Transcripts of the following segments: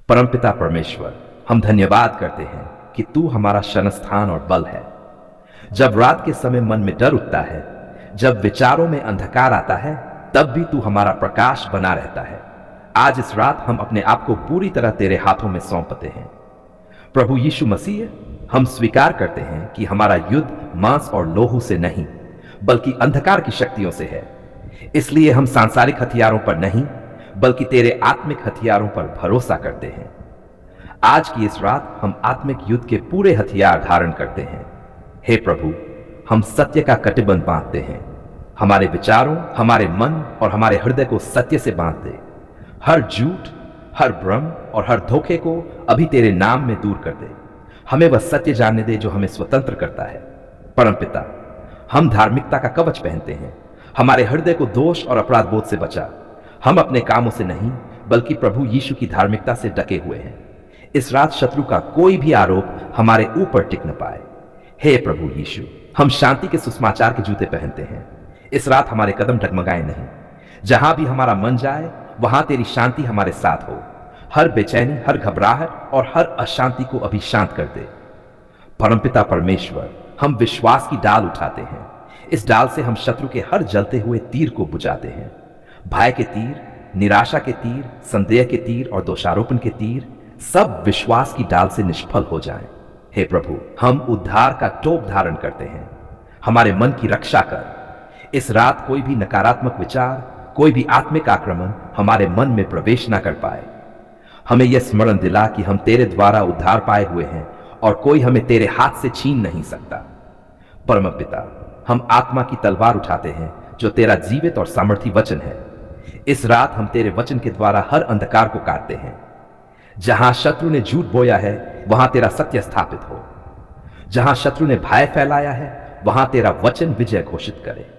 परमपिता परमेश्वर, हम धन्यवाद करते हैं कि तू हमारा शरणस्थान और बल है। जब रात के समय मन में डर उठता है, जब विचारों में अंधकार आता है, तब भी तू हमारा प्रकाश बना रहता है। आज इस रात हम अपने आप को पूरी तरह तेरे हाथों में सौंपते हैं। प्रभु यीशु मसीह, हम स्वीकार करते हैं कि हमारा युद्ध मांस और लोहू से नहीं, बल्कि अंधकार की शक्तियों से है। इसलिए हम सांसारिक हथियारों पर नहीं, बल्कि तेरे आत्मिक हथियारों पर भरोसा करते हैं। आज की इस रात हम आत्मिक युद्ध के पूरे हथियार धारण करते हैं। हे प्रभु, हम सत्य का कटिबंध बांधते हैं। हमारे विचारों, हमारे मन और हमारे हृदय को सत्य से बांध दे। हर झूठ, हर भ्रम और हर धोखे को अभी तेरे नाम में दूर कर दे। हमें वह सत्य जानने दे जो हमें स्वतंत्र करता है। परमपिता, हम धार्मिकता का कवच पहनते हैं। हमारे हृदय को दोष और अपराध बोध से बचा। हम अपने कामों से नहीं, बल्कि प्रभु यीशु की धार्मिकता से ढके हुए हैं। इस रात शत्रु का कोई भी आरोप हमारे ऊपर टिक न पाए। हे प्रभु यीशु, हम शांति के सुसमाचार के जूते पहनते हैं। इस रात हमारे कदम डगमगाए नहीं। जहां भी हमारा मन जाए, वहां तेरी शांति हमारे साथ हो। हर बेचैनी, हर घबराहट और हर अशांति को अभी शांत कर दे। परमपिता परमेश्वर, हम विश्वास की डाल उठाते हैं। इस डाल से हम शत्रु के हर जलते हुए तीर को बुझाते हैं। भय के तीर, निराशा के तीर, संदेह के तीर और दोषारोपण के तीर सब विश्वास की डाल से निष्फल हो जाएं। हे प्रभु, हम उद्धार का टोप धारण करते हैं। हमारे मन की रक्षा कर। इस रात कोई भी नकारात्मक विचार, कोई भी आत्मिक आक्रमण हमारे मन में प्रवेश ना कर पाए। हमें यह स्मरण दिला कि हम तेरे द्वारा उद्धार पाए हुए हैं और कोई हमें तेरे हाथ से छीन नहीं सकता। परमपिता, हम आत्मा की तलवार उठाते हैं जो तेरा जीवित और सामर्थी वचन है। इस रात हम तेरे वचन के द्वारा हर अंधकार को काटते हैं। जहां शत्रु ने झूठ बोया है, वहां तेरा सत्य स्थापित हो। जहां शत्रु ने भय फैलाया है, वहां तेरा वचन विजय घोषित करे।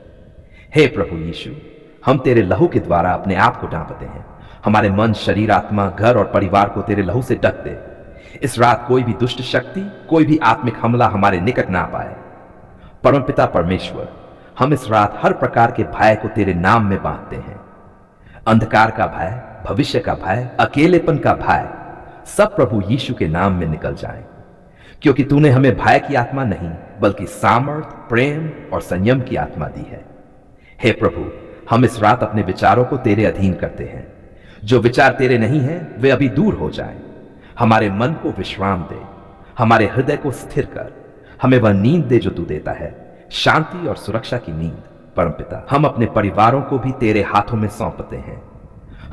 हे प्रभु यीशु, हम तेरे लहू के द्वारा अपने आप को ढांपते हैं। हमारे मन, शरीर, आत्मा, घर और परिवार को तेरे लहू से ढक दे। इस रात कोई भी दुष्ट शक्ति, कोई भी आत्मिक हमला हमारे निकट ना पाए। परमपिता परमेश्वर, हम इस रात हर प्रकार के भय को तेरे नाम में बांधते हैं। अंधकार का भय, भविष्य का भय, अकेलेपन का भय, सब प्रभु यीशु के नाम में निकल जाएं। क्योंकि तूने हमें भय की आत्मा नहीं, बल्कि सामर्थ, प्रेम और संयम की आत्मा दी है। हे प्रभु, हम इस रात अपने विचारों को तेरे अधीन करते हैं। जो विचार तेरे नहीं हैं, वे अभी दूर हो जाएं। हमारे मन को विश्राम दे। हमारे हृदय को स्थिर कर। हमें वह नींद दे जो तू देता है, शांति और सुरक्षा की नींद। परमपिता, हम अपने परिवारों को भी तेरे हाथों में सौंपते हैं।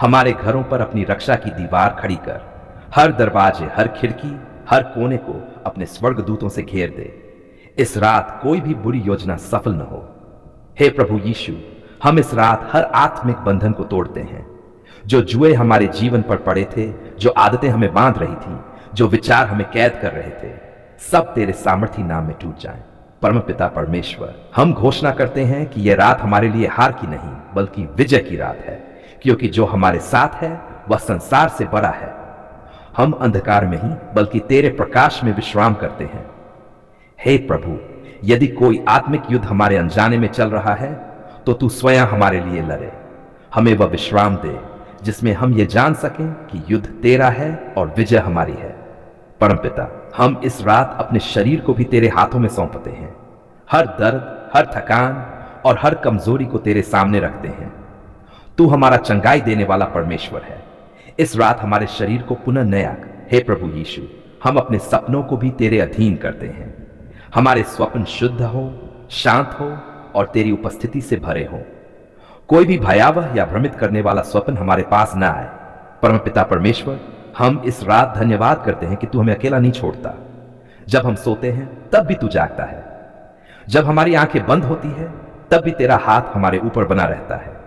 हमारे घरों पर अपनी रक्षा की दीवार खड़ी कर। हर दरवाजे, हर खिड़की, हर कोने को अपने स्वर्गदूतों से घेर दे। इस रात कोई भी बुरी योजना सफल न हो। हे प्रभु यीशु, हम इस रात हर आत्मिक बंधन को तोड़ते हैं। जो जुए हमारे जीवन पर पड़े थे, जो आदतें हमें बांध रही थी, जो विचार हमें कैद कर रहे थे, सब तेरे सामर्थी नाम में टूट जाएं। परमपिता परमेश्वर, हम घोषणा करते हैं कि यह रात हमारे लिए हार की नहीं, बल्कि विजय की रात है। क्योंकि जो हमारे साथ है, वह संसार से बड़ा है। हम अंधकार में ही, बल्कि तेरे प्रकाश में विश्राम करते हैं। हे प्रभु, यदि कोई आत्मिक युद्ध हमारे अनजाने में चल रहा है, तो तू स्वयं हमारे लिए लड़े। हमें वह विश्राम दे जिसमें हम ये जान सकें कि युद्ध तेरा है और विजय हमारी है। परमपिता, हम इस रात अपने शरीर को भी तेरे हाथों में सौंपते हैं। हर दर्द, हर थकान और हर कमजोरी को तेरे सामने रखते हैं। तू हमारा चंगाई देने वाला परमेश्वर है। इस रात हमारे शरीर को पुनः नया कर। हे प्रभु यीशु, हम अपने सपनों को भी तेरे अधीन करते हैं। हमारे स्वप्न शुद्ध हो, शांत हो और तेरी उपस्थिति से भरे हो। कोई भी भयावह या भ्रमित करने वाला स्वप्न हमारे पास ना आए। परमपिता परमेश्वर, हम इस रात धन्यवाद करते हैं कि तू हमें अकेला नहीं छोड़ता। जब हम सोते हैं, तब भी तू जागता है। जब हमारी आंखें बंद होती है, तब भी तेरा हाथ हमारे ऊपर बना रहता है।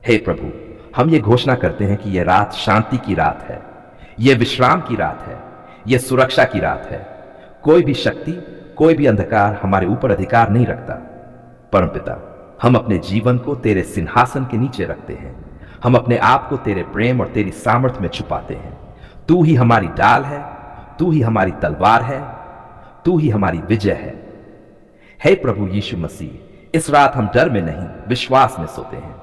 हे प्रभु, हम ये घोषणा करते हैं कि यह रात शांति की रात है, यह विश्राम की रात है, यह सुरक्षा की रात है। कोई भी शक्ति, कोई भी अंधकार हमारे ऊपर अधिकार नहीं रखता। परमपिता, हम अपने जीवन को तेरे सिंहासन के नीचे रखते हैं। हम अपने आप को तेरे प्रेम और तेरी सामर्थ्य में छुपाते हैं। तू ही हमारी ढाल है, तू ही हमारी तलवार है, तू ही हमारी विजय है। हे प्रभु यीशु मसीह, इस रात हम डर में नहीं, विश्वास में सोते हैं।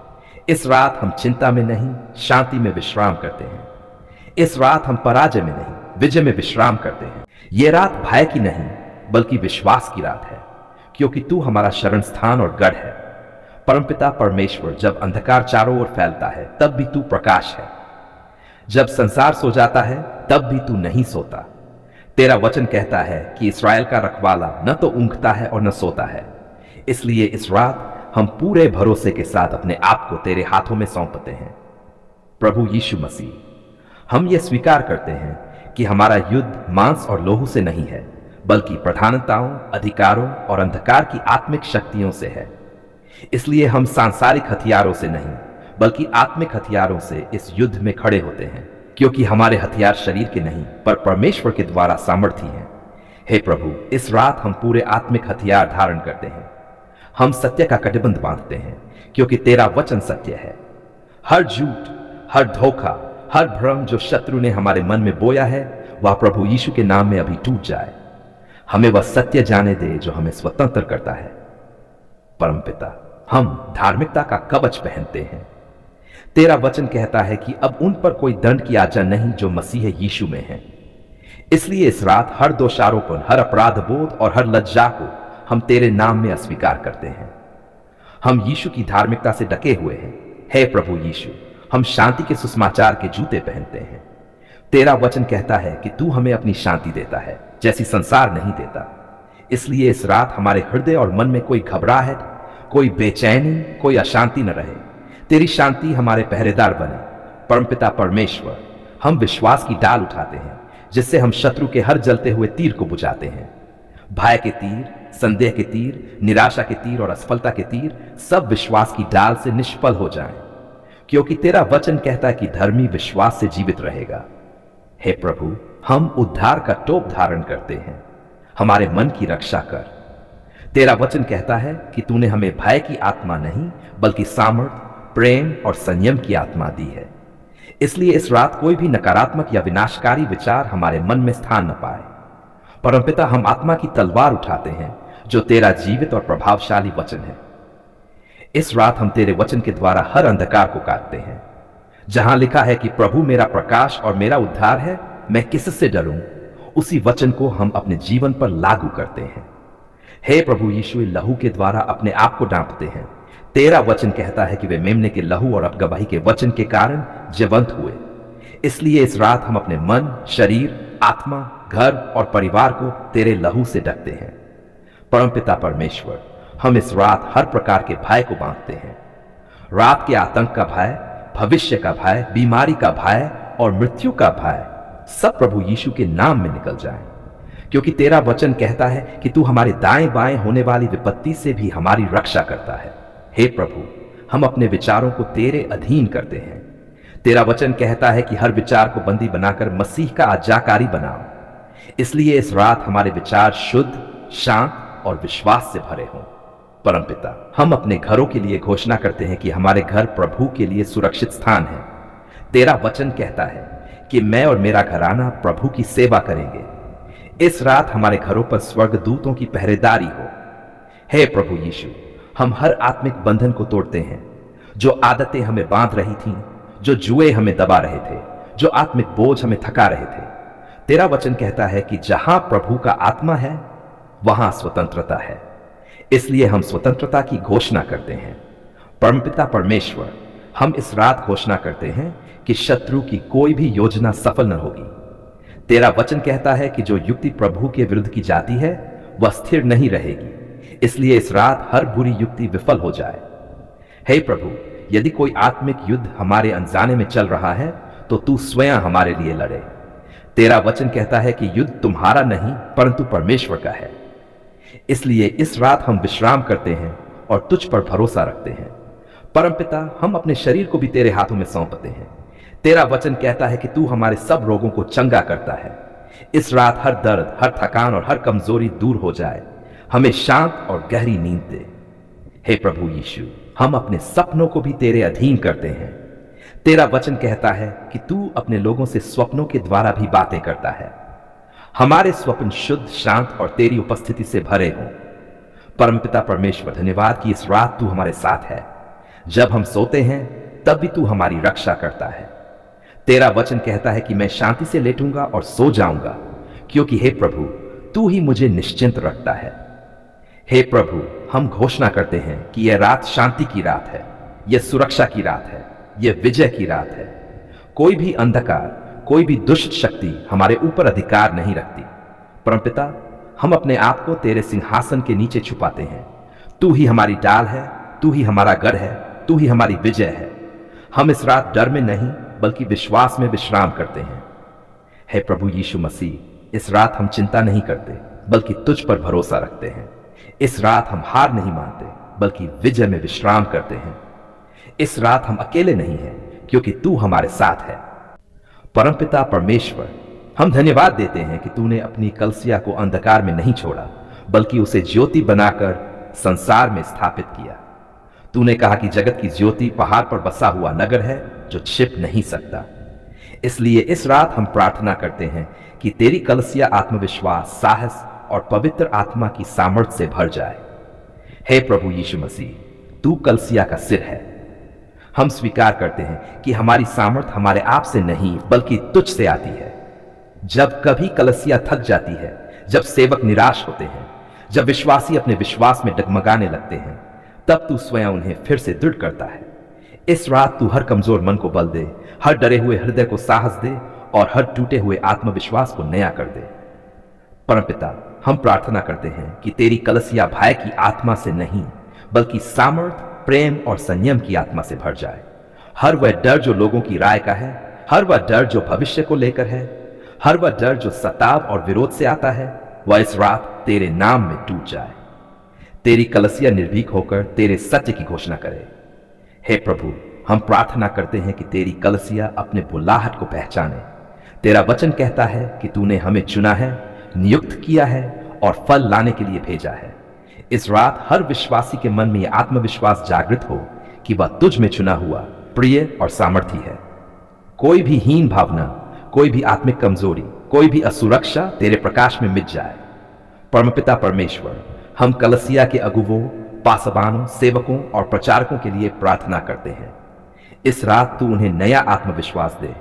इस रात हम चिंता में नहीं, शांति में विश्राम करते हैं। इस रात हम पराजय में नहीं, विजय में विश्राम करते हैं। ये रात भय की नहीं, बल्कि विश्वास की रात है, क्योंकि तू हमारा शरण स्थान और गढ़ है। परमपिता परमेश्वर, जब अंधकार चारों ओर फैलता है तब भी तू प्रकाश है। जब संसार सो जाता है तब भी तू नहीं सोता। तेरा वचन कहता है कि इस्राएल का रखवाला न तो ऊँघता है और न सोता है। इसलिए इस रात हम पूरे भरोसे के साथ अपने आप को तेरे हाथों में सौंपते हैं। प्रभु यीशु मसीह, हम ये स्वीकार करते हैं कि हमारा युद्ध मांस और लोहू से नहीं है, बल्कि प्रधानताओं, अधिकारों और अंधकार की आत्मिक शक्तियों से है। इसलिए हम सांसारिक हथियारों से नहीं, बल्कि आत्मिक हथियारों से इस युद्ध में खड़े होते हैं, क्योंकि हमारे हथियार शरीर के नहीं पर परमेश्वर के द्वारा सामर्थी हैं। हे प्रभु, इस रात हम पूरे आत्मिक हथियार धारण करते हैं। हम सत्य का कटिबंध बांधते हैं, क्योंकि तेरा वचन सत्य है। हर झूठ, हर धोखा, हर भ्रम जो शत्रु ने हमारे मन में बोया है, वह प्रभु यीशु के नाम में अभी टूट जाए। हमें वह सत्य जाने दे जो हमें स्वतंत्र करता है। परमपिता, हम धार्मिकता का कवच पहनते हैं। तेरा वचन कहता है कि अब उन पर कोई दंड की आज्ञा नहीं जो मसीह यीशु में है। इसलिए इस रात हर दोषारोपण, हर अपराध बोध और हर लज्जा को हम तेरे नाम में अस्वीकार करते हैं। हम यीशु की धार्मिकता से ढके हुए हैं। हे प्रभु यीशु, हम शांति के सुसमाचार के जूते पहनते हैं। तेरा वचन कहता है कि तू हमें अपनी शांति देता है, जैसी संसार नहीं देता। इसलिए इस रात हमारे हृदय और मन में कोई घबराहट, कोई बेचैनी, कोई अशांति न रहे। तेरी शांति हमारे पहरेदार बने। परमपिता परमेश्वर, हम विश्वास की डाल उठाते हैं, जिससे हम शत्रु के हर जलते हुए तीर को बुझाते हैं। भय के तीर, संदेह के तीर, निराशा के तीर और असफलता के तीर सब विश्वास की डाल से निष्फल हो जाएं, क्योंकि तेरा वचन कहता है कि धर्मी विश्वास से जीवित रहेगा। हे प्रभु, हम उद्धार का टोप धारण करते हैं। हमारे मन की रक्षा कर। तेरा वचन कहता है कि तूने हमें भय की आत्मा नहीं, बल्कि सामर्थ, प्रेम और संयम की आत्मा दी है। इसलिए इस रात कोई भी नकारात्मक या विनाशकारी विचार हमारे मन में स्थान न पाए। परमपिता, हम आत्मा की तलवार उठाते हैं, जो तेरा जीवित और प्रभावशाली वचन है। इस रात हम तेरे वचन के द्वारा हर अंधकार को काटते हैं। जहां लिखा है कि प्रभु मेरा प्रकाश और मेरा उद्धार है, मैं किससे डरूं, उसी वचन को हम अपने जीवन पर लागू करते हैं। हे प्रभु यीशु, लहू के द्वारा अपने आप को डांपते हैं। तेरा वचन कहता है कि वे मेमने के लहू और गवाही के वचन के कारण जीवंत हुए। इसलिए इस रात हम अपने मन, शरीर, आत्मा, घर और परिवार को तेरे लहू से ढकते हैं। परमपिता परमेश्वर, हम इस रात हर प्रकार के भय को बांधते हैं। रात के आतंक का भय, भविष्य का भय, बीमारी का भय और मृत्यु का भय सब प्रभु यीशु के नाम में निकल जाए, क्योंकि तेरा वचन कहता है कि तू हमारे दाएं बाएं होने वाली विपत्ति से भी हमारी रक्षा करता है। हे प्रभु, हम अपने विचारों को तेरे अधीन करते हैं। तेरा वचन कहता है कि हर विचार को बंदी बनाकर मसीह का आज्ञाकारी बनाओ। इसलिए इस रात हमारे विचार शुद्ध, शांत और विश्वास से भरे हों। परमपिता, हम अपने घरों के लिए घोषणा करते हैं कि हमारे घर प्रभु के लिए सुरक्षित स्थान है। तेरा वचन कहता है कि मैं और मेरा घराना प्रभु की सेवा करेंगे। इस रात हमारे घरों पर स्वर्गदूतों की पहरेदारी हो। हे प्रभु यीशु, हम हर आत्मिक बंधन को तोड़ते हैं, जो आदतें हमें बांध रही थीं, जो जुए हमें दबा रहे थे, जो आत्मिक बोझ हमें थका रहे थे। तेरा वचन कहता है कि जहां प्रभु का आत्मा है, वहां स्वतंत्रता है। इसलिए हम स्वतंत्रता की घोषणा करते हैं। परमपिता परमेश्वर, हम इस रात घोषणा करते हैं कि शत्रु की कोई भी योजना सफल न होगी। तेरा वचन कहता है कि जो युक्ति प्रभु के विरुद्ध की जाती है, वह स्थिर नहीं रहेगी। इसलिए इस रात हर बुरी युक्ति विफल हो जाए। हे प्रभु, यदि कोई आत्मिक युद्ध हमारे अनजाने में चल रहा है, तो तू स्वयं हमारे लिए लड़े। तेरा वचन कहता है कि युद्ध तुम्हारा नहीं, परंतु परमेश्वर का है। इसलिए इस रात हम विश्राम करते हैं और तुझ पर भरोसा रखते हैं। परमपिता, हम अपने शरीर को भी तेरे हाथों में सौंपते हैं। तेरा वचन कहता है कि तू हमारे सब रोगों को चंगा करता है। इस रात हर दर्द, हर थकान और हर कमजोरी दूर हो जाए। हमें शांत और गहरी नींद दे। हे प्रभु यीशु, हम अपने सपनों को भी तेरे अधीन करते हैं। तेरा वचन कहता है कि तू अपने लोगों से स्वप्नों के द्वारा भी बातें करता है। हमारे स्वप्न शुद्ध, शांत और तेरी उपस्थिति से भरे हों। परमपिता परमेश्वर, धन्यवाद कि इस रात तू हमारे साथ है। जब हम सोते हैं तब भी तू हमारी रक्षा करता है। तेरा वचन कहता है कि मैं शांति से लेटूंगा और सो जाऊंगा, क्योंकि हे प्रभु तू ही मुझे निश्चिंत रखता है। हे प्रभु, हम घोषणा करते हैं कि यह रात शांति की रात है, यह सुरक्षा की रात है, यह विजय की रात है। कोई भी अंधकार, कोई भी दुष्ट शक्ति हमारे ऊपर अधिकार नहीं रखती। परमपिता, हम अपने आप को तेरे सिंहासन के नीचे छुपाते हैं। तू ही हमारी डाल है, तू ही हमारा गढ़ है, तू ही हमारी विजय है। हम इस रात डर में नहीं बल्कि विश्वास में विश्राम करते हैं। हे प्रभु यीशु मसीह, इस रात हम चिंता नहीं करते बल्कि तुझ पर भरोसा रखते हैं। इस रात हम हार नहीं मानते बल्कि विजय में विश्राम करते हैं। इस रात हम अकेले नहीं हैं क्योंकि तू हमारे साथ है। परमपिता परमेश्वर, हम धन्यवाद देते हैं कि तूने अपनी कलीसिया को अंधकार में नहीं छोड़ा बल्कि उसे ज्योति बनाकर संसार में स्थापित किया। तूने कहा कि जगत की ज्योति पहाड़ पर बसा हुआ नगर है जो छिप नहीं सकता। इसलिए इस रात हम प्रार्थना करते हैं कि तेरी कलीसिया आत्मविश्वास, साहस और पवित्र आत्मा की सामर्थ्य से भर जाए। हे प्रभु यीशु मसीह, तू कलीसिया का सिर है। हम स्वीकार करते हैं कि हमारी सामर्थ्य हमारे आप से नहीं बल्कि तुझ से आती है। जब कभी कलीसिया थक जाती है, जब सेवक निराश होते हैं, जब विश्वासी अपने विश्वास में डगमगाने लगते हैं, तब तू स्वयं उन्हें फिर से दृढ़ करता है। इस रात तू हर कमजोर मन को बल दे, हर डरे हुए हृदय को साहस दे और हर टूटे हुए आत्मविश्वास को नया कर दे। परमपिता, हम प्रार्थना करते हैं कि तेरी कलीसिया भय की आत्मा से नहीं बल्कि सामर्थ, प्रेम और संयम की आत्मा से भर जाए। हर वह डर जो लोगों की राय का है, हर वह डर जो भविष्य को लेकर है, हर वह डर जो सताव और विरोध से आता है, वह इस रात तेरे नाम में टूट जाए। तेरी कलीसिया निर्भीक होकर तेरे सत्य की घोषणा करे। हे प्रभु, हम प्रार्थना करते हैं कि तेरी कलीसिया अपने बुलाहट को पहचाने। तेरा वचन कहता है कि तूने हमें चुना है, नियुक्त किया है और फल लाने के लिए भेजा है। इस रात हर विश्वासी के मन में यह आत्मविश्वास जागृत हो कि वह तुझ में चुना हुआ, प्रिय और सामर्थी है। कोई भी हीन भावना, कोई भी आत्मिक कमजोरी, कोई भी असुरक्षा तेरे प्रकाश में मिट जाए। परमपिता परमेश्वर, हम कलीसिया के अगुवों, पासबानों, सेवकों और प्रचारकों के लिए प्रार्थना करते हैं। इस रात तू उन्हें नया आत्मविश्वास दे।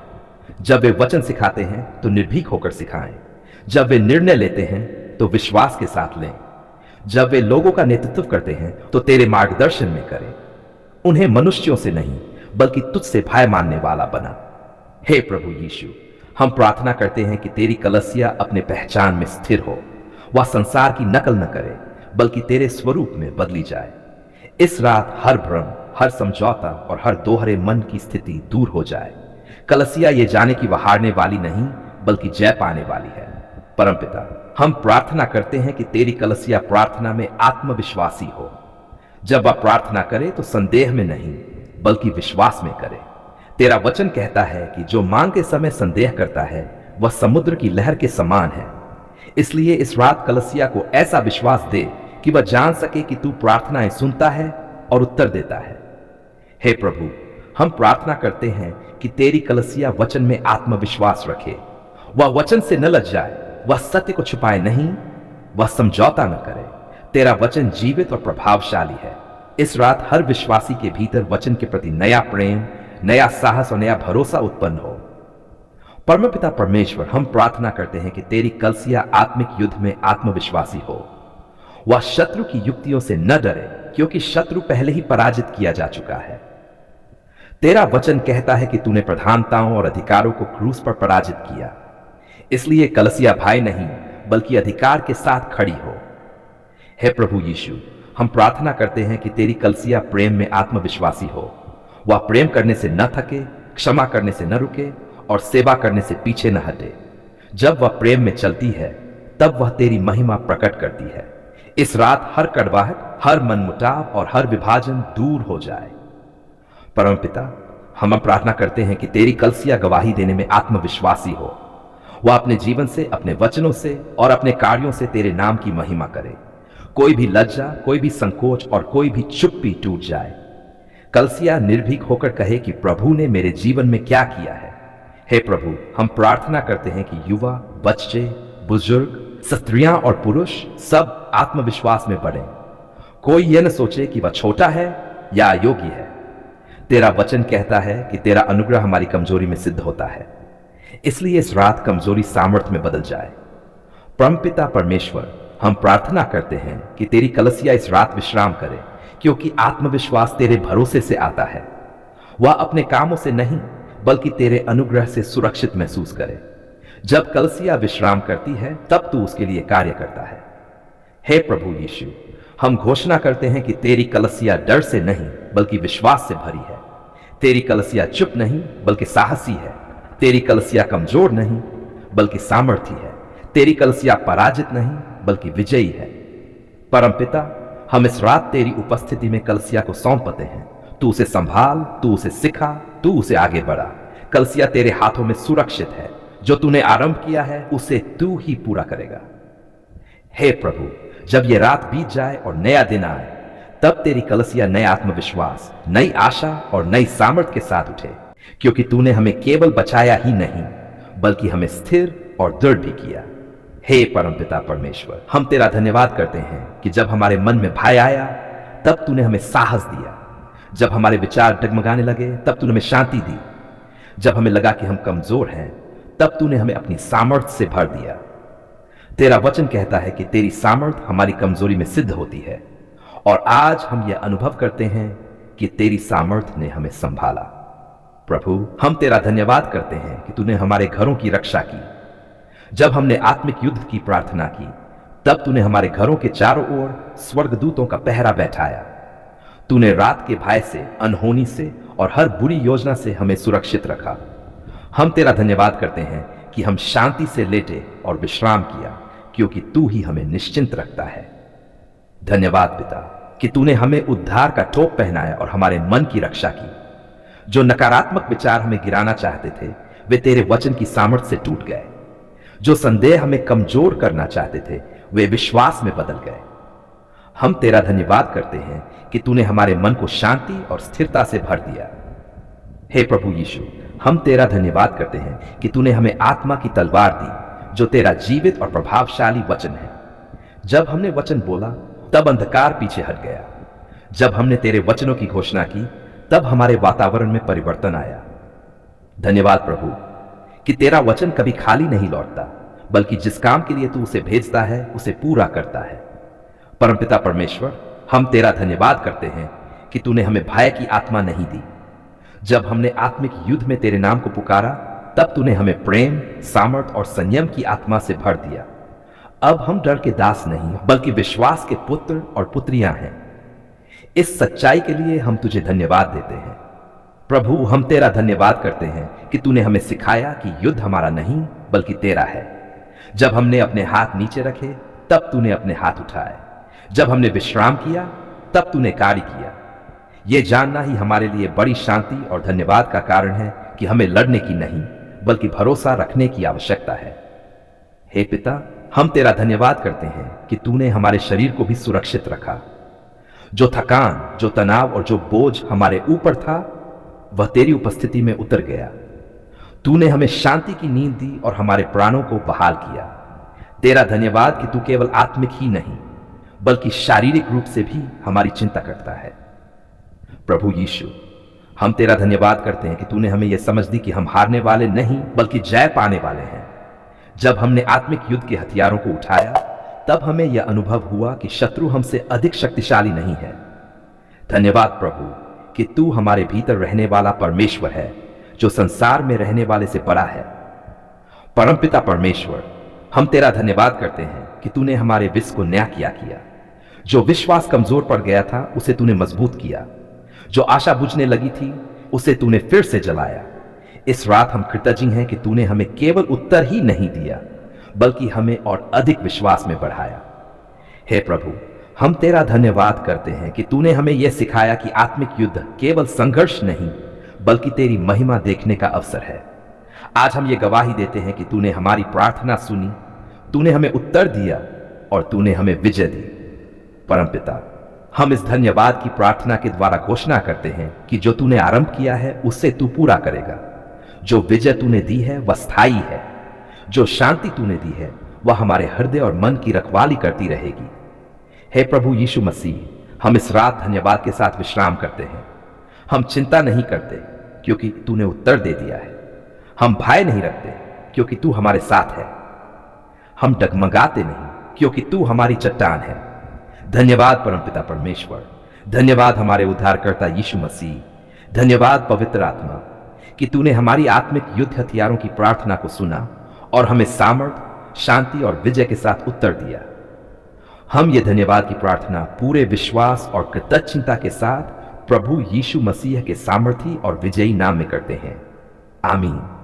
जब वे वचन सिखाते हैं तो निर्भीक होकर सिखाएं। जब वे निर्णय लेते हैं तो विश्वास के साथ लें। जब वे लोगों का नेतृत्व करते हैं तो तेरे मार्गदर्शन में करें। उन्हें मनुष्यों से नहीं बल्कि तुझसे भय मानने वाला बना। हे प्रभु यीशु, हम प्रार्थना करते हैं कि तेरी कलीसिया अपने पहचान में स्थिर हो। वह संसार की नकल न करे बल्कि तेरे स्वरूप में बदली जाए। इस रात हर भ्रम, हर समझौता और हर दोहरे मन की स्थिति दूर हो जाए। कलीसिया ये जाने कि वह हारने वाली नहीं बल्कि जय पाने वाली है। परमपिता, हम प्रार्थना करते हैं कि तेरी कलीसिया प्रार्थना में आत्मविश्वासी हो। जब वह प्रार्थना करे तो संदेह में नहीं बल्कि विश्वास में करे। तेरा वचन कहता है कि जो मांग के समय संदेह करता है वह समुद्र की लहर के समान है। इसलिए इस रात कलीसिया को ऐसा विश्वास दे कि वह जान सके कि तू प्रार्थनाएं सुनता है और उत्तर देता है। हे प्रभु, हम प्रार्थना करते हैं कि तेरी कलीसिया वचन में आत्मविश्वास रखे। वह वचन से न लज जाए, वह सत्य को छुपाए नहीं, वह समझौता न करे। तेरा वचन जीवित और प्रभावशाली है। इस रात हर विश्वासी के भीतर वचन के प्रति नया प्रेम, नया साहस और नया भरोसा उत्पन्न हो। परमपिता परमेश्वर, हम प्रार्थना करते हैं कि तेरी कलीसिया आत्मिक युद्ध में आत्मविश्वासी हो। वह शत्रु की युक्तियों से न डरे क्योंकि शत्रु पहले ही पराजित किया जा चुका है। तेरा वचन कहता है कि तूने प्रधानताओं और अधिकारों को क्रूस पर पराजित किया। इसलिए कलीसिया भय नहीं बल्कि अधिकार के साथ खड़ी हो। हे प्रभु यीशु, हम प्रार्थना करते हैं कि तेरी कलीसिया प्रेम में आत्मविश्वासी हो। वह प्रेम करने से न थके, क्षमा करने से न रुके और सेवा करने से पीछे न हटे। जब वह प्रेम में चलती है तब वह तेरी महिमा प्रकट करती है। इस रात हर कड़वाहट, हर मनमुटाव और हर विभाजन दूर हो जाए। परमपिता, हम प्रार्थना करते हैं कि तेरी कलीसिया गवाही देने में आत्मविश्वासी हो। वह अपने जीवन से, अपने वचनों से और अपने कार्यों से तेरे नाम की महिमा करे। कोई भी लज्जा, कोई भी संकोच और कोई भी चुप्पी टूट जाए। कलीसिया निर्भीक होकर कहे कि प्रभु ने मेरे जीवन में क्या किया है। हे प्रभु, हम प्रार्थना करते हैं कि युवा, बच्चे, बुजुर्ग, स्त्रियां और पुरुष सब आत्मविश्वास में बढ़े। कोई यह न सोचे कि वह छोटा है या अयोग्य है। तेरा वचन कहता है कि तेरा अनुग्रह हमारी कमजोरी में सिद्ध होता है, इसलिए इस रात कमजोरी सामर्थ्य में बदल जाए। परमपिता परमेश्वर, हम प्रार्थना करते हैं कि तेरी कलीसिया इस रात विश्राम करे, क्योंकि आत्मविश्वास तेरे भरोसे से आता है। वह अपने कामों से नहीं बल्कि तेरे अनुग्रह से सुरक्षित महसूस करे। जब कलीसिया विश्राम करती है तब तू उसके लिए कार्य करता है। हे प्रभु यीशु, हम घोषणा करते हैं कि तेरी कलीसिया डर से नहीं बल्कि विश्वास से भरी है। तेरी कलीसिया चुप नहीं बल्कि साहसी है। तेरी कलीसिया कमजोर नहीं बल्कि सामर्थी है। तेरी कलीसिया पराजित नहीं बल्कि विजयी है। परमपिता, हम इस रात तेरी उपस्थिति में कलीसिया को सौंपते हैं। तू उसे संभाल, तू उसे सिखा, तू उसे आगे बढ़ा। कलीसिया तेरे हाथों में सुरक्षित है। जो तूने आरंभ किया है उसे तू ही पूरा करेगा। हे प्रभु, जब यह रात बीत जाए और नया दिन आए, तब तेरी कलीसिया नए आत्मविश्वास, नई आशा और नई सामर्थ के साथ उठे, क्योंकि तूने हमें केवल बचाया ही नहीं बल्कि हमें स्थिर और दृढ़ भी किया। हे परमपिता परमेश्वर, हम तेरा धन्यवाद करते हैं कि जब हमारे मन में भय आया तब तूने हमें साहस दिया। जब हमारे विचार डगमगाने लगे तब तूने हमें शांति दी। जब हमें लगा कि हम कमजोर हैं तब तूने हमें अपनी सामर्थ्य से भर दिया। तेरा वचन कहता है कि तेरी सामर्थ हमारी कमजोरी में सिद्ध होती है, और आज हम यह अनुभव करते हैं कि तेरी सामर्थ ने हमें संभाला। प्रभु, हम तेरा धन्यवाद करते हैं कि तूने हमारे घरों की रक्षा की। जब हमने आत्मिक युद्ध की प्रार्थना की तब तूने हमारे घरों के चारों ओर स्वर्गदूतों का पहरा बैठाया। तूने रात के भय से, अनहोनी से और हर बुरी योजना से हमें सुरक्षित रखा। हम तेरा धन्यवाद करते हैं कि हम शांति से लेटे और विश्राम किया, क्योंकि तू ही हमें निश्चिंत रखता है। धन्यवाद पिता कि तूने हमें उद्धार का टोप पहनाया और हमारे मन की रक्षा की। जो नकारात्मक विचार हमें गिराना चाहते थे वे तेरे वचन की सामर्थ्य से टूट गए। जो संदेह हमें कमजोर करना चाहते थे वे विश्वास में बदल गए। हम तेरा धन्यवाद करते हैं कि तूने हमारे मन को शांति और स्थिरता से भर दिया। हे प्रभु यीशु, हम तेरा धन्यवाद करते हैं कि तूने हमें आत्मा की तलवार दी, जो तेरा जीवित और प्रभावशाली वचन है। जब हमने वचन बोला तब अंधकार पीछे हट गया। जब हमने तेरे वचनों की घोषणा की तब हमारे वातावरण में परिवर्तन आया। धन्यवाद प्रभु कि तेरा वचन कभी खाली नहीं लौटता, बल्कि जिस काम के लिए तू उसे भेजता है उसे पूरा करता है। परमपिता परमेश्वर, हम तेरा धन्यवाद करते हैं कि तूने हमें भय की आत्मा नहीं दी। जब हमने आत्मिक युद्ध में तेरे नाम को पुकारा तब तूने हमें प्रेम, सामर्थ और संयम की आत्मा से भर दिया। अब हम डर के दास नहीं बल्कि विश्वास के पुत्र और पुत्रियां हैं। इस सच्चाई के लिए हम तुझे धन्यवाद देते हैं। प्रभु, हम तेरा धन्यवाद करते हैं कि तूने हमें सिखाया कि युद्ध हमारा नहीं बल्कि तेरा है। जब हमने अपने हाथ नीचे रखे तब तूने अपने हाथ उठाए। जब हमने विश्राम किया तब तूने कार्य किया। यह जानना ही हमारे लिए बड़ी शांति और धन्यवाद का कारण है कि हमें लड़ने की नहीं बल्कि भरोसा रखने की आवश्यकता है। हे पिता, हम तेरा धन्यवाद करते हैं कि तूने हमारे शरीर को भी सुरक्षित रखा। जो थकान, जो तनाव और जो बोझ हमारे ऊपर था वह तेरी उपस्थिति में उतर गया। तूने हमें शांति की नींद दी और हमारे प्राणों को बहाल किया। तेरा धन्यवाद कि तू केवल आत्मिक ही नहीं बल्कि शारीरिक रूप से भी हमारी चिंता करता है। प्रभु यीशु, हम तेरा धन्यवाद करते हैं कि तूने हमें यह समझ दी कि हम हारने वाले नहीं बल्कि जय पाने वाले हैं। जब हमने आत्मिक युद्ध के हथियारों को उठाया तब हमें यह अनुभव हुआ कि शत्रु हमसे अधिक शक्तिशाली नहीं है। धन्यवाद प्रभु कि तू हमारे भीतर रहने वाला परमेश्वर है, जो संसार में रहने वाले से बड़ा है। परमपिता परमेश्वर, हम तेरा धन्यवाद करते हैं कि तूने हमारे विश्व को नया किया। जो विश्वास कमजोर पड़ गया था उसे तूने मजबूत किया। जो आशा बुझने लगी थी उसे तूने फिर से जलाया। इस रात हम कृतज्ञ हैं कि तूने हमें केवल उत्तर ही नहीं दिया बल्कि हमें और अधिक विश्वास में बढ़ाया। हे प्रभु, हम तेरा धन्यवाद करते हैं कि तूने हमें यह सिखाया कि आत्मिक युद्ध केवल संघर्ष नहीं बल्कि तेरी महिमा देखने का अवसर है। आज हम ये गवाही देते हैं कि तूने हमारी प्रार्थना सुनी, तूने हमें उत्तर दिया और तूने हमें विजय दी। परमपिता, हम इस धन्यवाद की प्रार्थना के द्वारा घोषणा करते हैं कि जो तूने आरंभ किया है उससे तू पूरा करेगा। जो विजय तूने दी है वह स्थायी है। जो शांति तूने दी है वह हमारे हृदय और मन की रखवाली करती रहेगी। हे प्रभु यीशु मसीह, हम इस रात धन्यवाद के साथ विश्राम करते हैं। हम चिंता नहीं करते क्योंकि तूने उत्तर दे दिया है। हम भय नहीं रखते क्योंकि तू हमारे साथ है। हम डगमगाते नहीं क्योंकि तू हमारी चट्टान है। धन्यवाद परमपिता परमेश्वर, धन्यवाद हमारे उद्धारकर्ता यीशु मसीह, धन्यवाद पवित्र आत्मा कि तूने हमारी आत्मिक युद्ध हथियारों की प्रार्थना को सुना और हमें सामर्थ, शांति और विजय के साथ उत्तर दिया। हम ये धन्यवाद की प्रार्थना पूरे विश्वास और कृतज्ञता के साथ प्रभु यीशु मसीह के सामर्थी और विजयी नाम में करते हैं। आमीन।